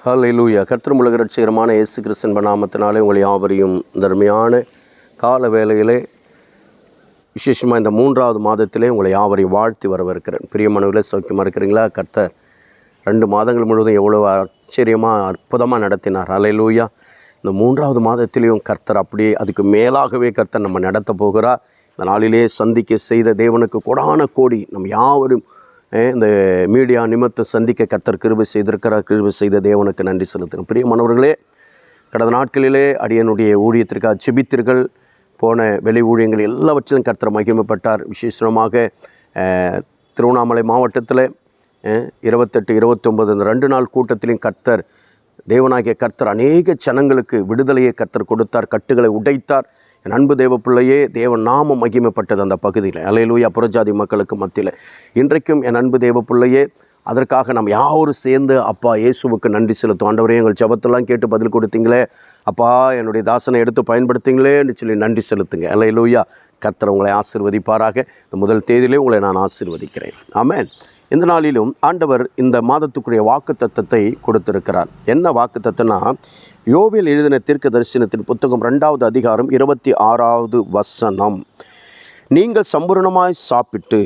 ஹல்லேலூயா. கர்த்தரும் உலக இரட்சகருமான இயேசு கிறிஸ்துவின் நாமத்தினாலே உங்களை யாவரையும் தர்மையான கால வேளையிலே விசேஷமாக இந்த 3வது மாதத்திலே உங்களை யாவரையும் வாழ்த்தி வரவேற்கிறேன். பிரியமானவர்களே, சௌக்கியமாக இருக்கிறீங்களா? கர்த்தர் 2 மாதங்கள் முழுவதும் எவ்வளோ ஆச்சரியமாக அற்புதமாக நடத்தினார். ஹல்லேலூயா. இந்த 3வது மாதத்திலையும் கர்த்தர் அப்படியே அதுக்கு மேலாகவே கர்த்தர் நம்ம நடத்த போகிறார். இந்த நாளிலே சந்திக்க செய்த தேவனுக்கு கொடான கோடி நம்ம யாவரும் இந்த மீடியா நிமித்தம் சந்திக்க கர்த்தர் கிருபை செய்திருக்கிறார். கிருபை செய்த தேவனுக்கு நன்றி செலுத்துகிறேன். பிரியமானவர்களே, கடந்த நாட்களிலே அடியனுடைய ஊழியத்திற்காக செபித்தீர்கள். போன வெளி ஊழியங்கள் எல்லாவற்றிலும் கர்த்தர் மகிமைப்பட்டார். விசேஷமாக திருவண்ணாமலை மாவட்டத்தில் 28, 29 இந்த 2 நாள் கூட்டத்திலையும் கர்த்தர் தேவனாகிய கர்த்தர் அநேக ஜனங்களுக்கு விடுதலையை கர்த்தர் கொடுத்தார். கட்டுகளை உடைத்தார். என் அன்பு தேவ பிள்ளையே, தேவ நாமம் மகிமைப்பட்டது அந்த பகுதியில். அல்லேலூயா. புறஜாதி மக்களுக்கு மத்தியில் இன்றைக்கும் என் அன்பு தேவ பிள்ளையே, அதற்காக நம்ம யாரும் சேர்ந்து அப்பா இயேசுவுக்கு நன்றி செலுத்தும். ஆண்டவரே, எங்கள் ஜெபத்தெல்லாம் கேட்டு பதில் கொடுத்தீங்களே அப்பா, என்னுடைய தாசனை எடுத்து பயன்படுத்திங்களேன்னு சொல்லி நன்றி செலுத்துங்க. அல்லேலூயா. கர்த்தர் உங்களை ஆசீர்வதிப்பாராக. இந்த முதல் தேதியிலே உங்களை நான் ஆசீர்வதிக்கிறேன். ஆமென். இந்த நாளிலும் ஆண்டவர் இந்த மாதத்துக்குரிய வாக்குத்தத்தத்தை கொடுத்திருக்கிறார். என்ன வாக்குத்தத்தம்னா, யோவேல் எழுதின தீர்க்க தரிசனத்தின் புத்தகம் 2வது அதிகாரம் 26வது வசனம். நீங்கள் சம்பூரணமாய் சாப்பிட்டு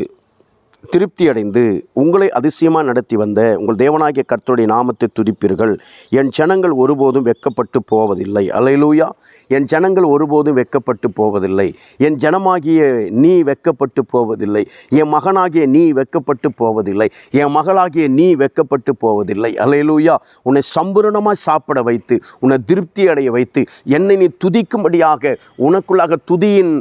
திருப்தி அடைந்து உங்களை அதிசயமாக நடத்தி வந்த உங்கள் தேவனாகிய கர்த்தருடைய நாமத்தை துதிப்பீர்கள். என் ஜனங்கள் ஒருபோதும் வெட்கப்பட்டு போவதில்லை. அல்லேலூயா. என் ஜனங்கள் ஒருபோதும் வெட்கப்பட்டு போவதில்லை. என் ஜனமாகிய நீ வெட்கப்பட்டு போவதில்லை. என் மகனாகிய நீ வெட்கப்பட்டு போவதில்லை. என் மகளாகிய நீ வெட்கப்பட்டு போவதில்லை. அல்லேலூயா. உன்னை சம்பூரணமாக சாப்பிட வைத்து உன்னை திருப்தி அடைய வைத்து என்னை நீ துதிக்கும்படியாக உனக்குள்ளாக துதியின்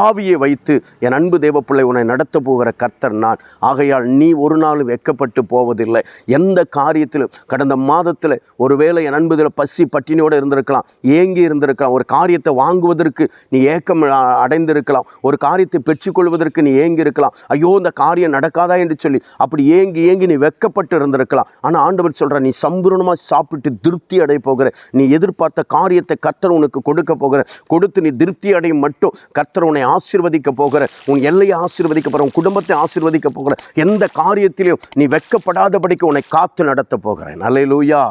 ஆவியை வைத்து என் அன்பு தேவ பிள்ளை உன்னை நடத்த போகிற கர்த்தர் நான். ஆகையால் நீ ஒரு நாள் வெட்கப்பட்டு போவதில்லை. எந்த காரியத்திலும் கடந்த மாதத்தில் ஒருவேளை என் அன்புதில் பசி பட்டினியோடு இருந்திருக்கலாம், ஏங்கி இருந்திருக்கலாம். ஒரு காரியத்தை வாங்குவதற்கு நீ ஏக்கம் அடைந்திருக்கலாம். ஒரு காரியத்தை பெற்றுக்கொள்வதற்கு நீ ஏங்கி இருக்கலாம். ஐயோ, இந்த காரியம் நடக்காதா என்று சொல்லி அப்படி ஏங்கி நீ வெட்கப்பட்டு இருந்திருக்கலாம். ஆனால் ஆண்டவர் சொல்கிற, நீ சம்பூரணமாக சாப்பிட்டு திருப்தி அடைய போகிற, நீ எதிர்பார்த்த காரியத்தை கர்த்தர் உனக்கு கொடுக்க போகிற, கொடுத்து நீ திருப்தி அடையும் மட்டும் கர்த்தர் உன்னை ஆசீர்வதிக்க போகிற, உன் எல்லையை ஆசீர்வதிக்க போகிற, உன் குடும்பத்தை ஆசீர்வதிக்க போகிற, எந்த காரியத்திலையும் நீ வெட்கப்படாதபடிக்கு உன்னை காத்து நடத்த போகிறேன். அல்லேலூயா.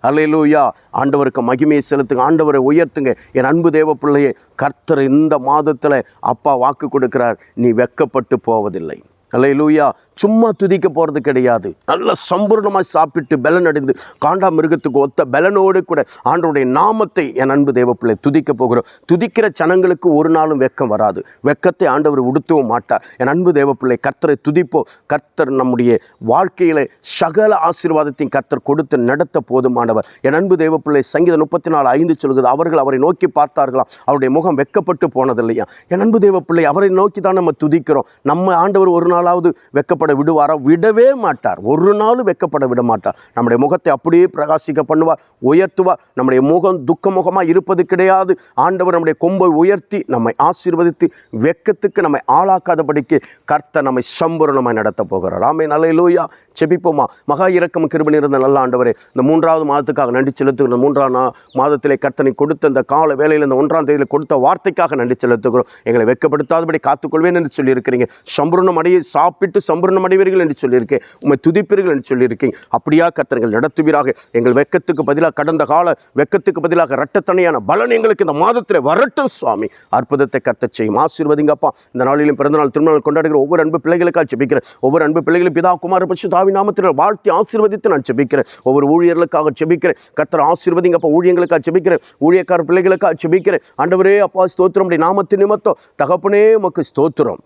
அல்லேலூயா. ஆண்டவருக்கு மகிமையை செலுத்துங்க. ஆண்டவரை உயர்த்துங்க. என் அன்பு தேவ பிள்ளையே, கர்த்தர் இந்த மாதத்தில் அப்பா வாக்கு கொடுக்கிறார், நீ வெட்கப்பட்டு போவதில்லை. அல்லேலூயா. சும்மா துதிக்க போகிறது கிடையாது. நல்ல சம்பூர்ணமாக சாப்பிட்டு பலன் அடைந்து காண்டா மிருகத்துக்கு ஒத்த பலனோடு கூட ஆண்டவருடைய நாமத்தை என் அன்பு தேவப்பிள்ளை துதிக்க போகிறோம். துதிக்கிற ஜனங்களுக்கு ஒரு நாளும் வெட்கம் வராது. வெட்கத்தை ஆண்டவர் உடுத்தவும் மாட்டார். என் அன்பு தேவப்பிள்ளை, கர்த்தரை துதிப்போ. கர்த்தர் நம்முடைய வாழ்க்கையில் சகல ஆசீர்வாதத்தையும் கர்த்தர் கொடுத்து நடத்த போதுமானவர். என் அன்பு தேவப்பிள்ளை, சங்கீதம் 34:5 சொல்கிறது, அவர்கள் அவரை நோக்கி பார்த்தார்களாம், அவருடைய முகம் வெட்கப்பட்டு போனதில்லையா. என் அன்பு தேவப்பிள்ளை, அவரை நோக்கி தான் நம்ம துதிக்கிறோம். நம்ம ஆண்டவர் ஒரு நாளாவது வெட்கப்பட விடுவாரா? விடவே மாட்டார். ஒரு நாளும் வெட்கப்பட விட மாட்டார். நம்முடைய முகத்தை அப்படியே பிரகாசிக்க பண்ணுவார், உயர்த்துவார். நம்முடைய முகம் துக்க முகமாக இருப்பது கிடையாது. ஆண்டவர் நம்முடைய கொம்பை உயர்த்தி நம்மை ஆசீர்வதித்து வெட்கத்துக்கு நம்மை ஆளாக்காதபடிக்கு கர்த்தர் நம்மை சம்பூரணமாய் நடத்த போகிறார். ஆமென். அல்லேலூயா. செபிப்போமா. மகா இரக்கம் கிருபை நிறைந்த நல்ல ஆண்டவரே, இந்த 3வது மாதத்துக்காக நன்றி செலுத்துகிறோம். 3ஆம் மாதத்திலே கர்த்தனை கொடுத்த இந்த கால வேளையில் இந்த 1ஆம் தேதியில் கொடுத்த வார்த்தைக்காக நன்றி செலுத்துகிறோம். எங்களை வெட்கப்படுத்தாதபடி காத்துக்கொள்வேன் என்று சொல்லியிருக்கிறீங்க. சம்பூரணம் அடைய சாப்பிட்டு சம்பூரணம் அடைவீர்கள் என்று சொல்லியிருக்கேன். உம்மை துதிப்பீர்கள் என்று சொல்லியிருக்கீங்க. அப்படியா கர்த்தர்கள் நடத்துவீராக. எங்கள் வெட்கத்துக்கு பதிலாக, கடந்த கால வெட்கத்துக்கு பதிலாக இரட்டத்தனையான பலன் எங்களுக்கு இந்த மாதத்தில் வரட்டும் சுவாமி. அற்புதத்தை கர்த்தர் செய்யும். ஆசீர்வதிங்கப்பா. இந்த நாளிலும் பிறந்தநாள் திருநாள் கொண்டாடுகிற ஒவ்வொரு அன்பு பிள்ளைகளுக்காக ஜெபிக்கிறேன். ஒவ்வொரு அன்பு பிள்ளைகளும் பிதா குமார பரிசுத்த ஆவி நாமத்தில் வாழ்த்தி ஆசீர்வதித்து நான் ஜெபிக்கிறேன். ஒவ்வொரு ஊழியர்களுக்காக ஜெபிக்கிறேன். கர்த்தர் ஆசீர்வதிங்கப்பா. ஊழியங்களுக்காக ஜெபிக்கிறேன். ஊழியக்கார பிள்ளைகளுக்காக ஜெபிக்கிறேன். ஆண்டவரே அப்பா, ஸ்தோத்திரம். நாமத்தின் நிமித்தம் தகப்பனே உமக்கு ஸ்தோத்திரம்.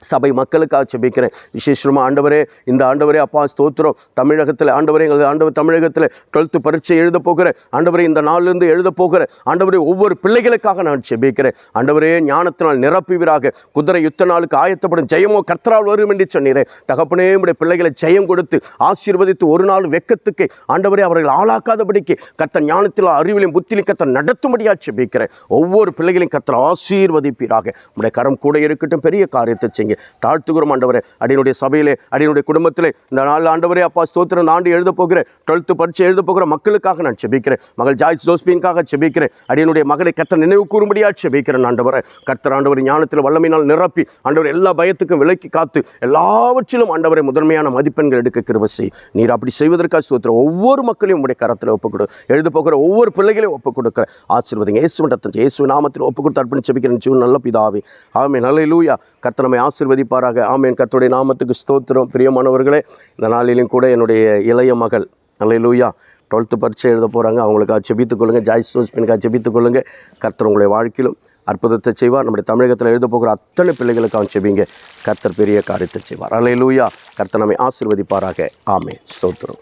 சபை மக்களுக்காக ஜெபிக்கிறேன். விசேஷமாக ஆண்டவரே, இந்த ஆண்டவரே அப்பா ஸ்தோத்திரம். தமிழகத்தில் ஆண்டவரே, எங்கள் ஆண்டவர் தமிழகத்தில் 12th பரீட்சை எழுத போகிற ஆண்டவரே, இந்த நாளிலிருந்து எழுத போகிற ஆண்டவரே, ஒவ்வொரு பிள்ளைகளுக்காக நான் ஜெபிக்கிறேன். ஆண்டவரே, ஞானத்தினால் நிரப்புவீராக. குதிரை யுத்த நாளுக்கு ஆயத்தப்படும், ஜெயமோ கர்த்தரால் வரும் என்று சொன்னீரே. தகப்பனே, உடைய பிள்ளைகளை ஜெயம் கொடுத்து ஆசீர்வதித்து ஒரு நாள் வெட்கத்துக்கு ஆண்டவரே அவர்கள் ஆளாக்காதபடிக்கு கர்த்தர் ஞானத்தில் அறிவிலையும் புத்தியிலும் கர்த்தர் நடத்தும்படியாக ஜெபிக்கிறேன். ஒவ்வொரு பிள்ளைகளையும் கர்த்தர் ஆசீர்வதிப்பீராக. உடைய கரம் கூட இருக்கட்டும். பெரிய காரியத்தை ஆசீர்வதிங்க. தாழ்த்துகிறோம் ஆண்டவரே. அடியனுடைய சபையிலே, அடியனுடைய குடும்பத்திலே இந்த நாள் ஆண்டவரே அப்பா ஸ்தோத்திரம். இந்த ஆண்டு எழுத போகிற 12th பரீட்சை எழுத போகிற மக்களுக்காக நான் செபிக்கிறேன். மகள் ஜாய்ஸ் ஜோஸ்பின்காக செபிக்கிறேன். அடியனுடைய மகளை கர்த்தர் நினைவு கூறும்படியாக செபிக்கிறேன் ஆண்டவரே. கர்த்தர் ஆண்டவர் ஞானத்தில் வல்லமையினால் நிரப்பி ஆண்டவர் எல்லா பயத்துக்கும் விலக்கி காத்து எல்லாவற்றிலும் ஆண்டவரை முதன்மையான மதிப்பெண்கள் எடுக்க கிருபை செய். நீர் அப்படி செய்வதற்காக ஸ்தோத்திரம். ஒவ்வொரு மக்களையும் உங்களுடைய கரத்தில் ஒப்புக் கொடு. எழுத போகிற ஒவ்வொரு பிள்ளைகளையும் ஒப்புக் கொடுக்கிற ஆசீர்வதிங்க. இயேசு நாமத்தில் ஒப்புக் கொடுத்து அர்ப்பணித்து செபிக்கிறேன் ஜீவன் நல்ல பிதாவே. ஆமென். அல்லேலூயா. கர்த்தர் நம்மை ஆசீர்வதிப்பாராக. ஆமென். கர்த்தருடைய நாமத்துக்கு ஸ்தோத்திரம். பிரியமானவர்களே, இந்த நாளிலும் கூட என்னுடைய இளைய மகள் அல்லேலூயா 12th பரீட்சை எழுத போகிறாங்க. அவங்களுக்காக செபித்துக் கொள்ளுங்கள். ஜாய்ஸ் ஜோஸ்பினுக்காக செபித்துக் கொள்ளுங்கள். கர்த்தர் உங்களுடைய வாழ்க்கையிலும் அற்புதத்தை செய்வார். நம்முடைய தமிழகத்தில் எழுத போகிற அத்தனை பிள்ளைகளுக்காக செபிங்க. கர்த்தர் பெரிய காரியத்தை செய்வார். அல்லேலூயா. கர்த்தர் நம்மை ஆசீர்வதிப்பாராக. ஆமென். ஸ்தோத்திரம்.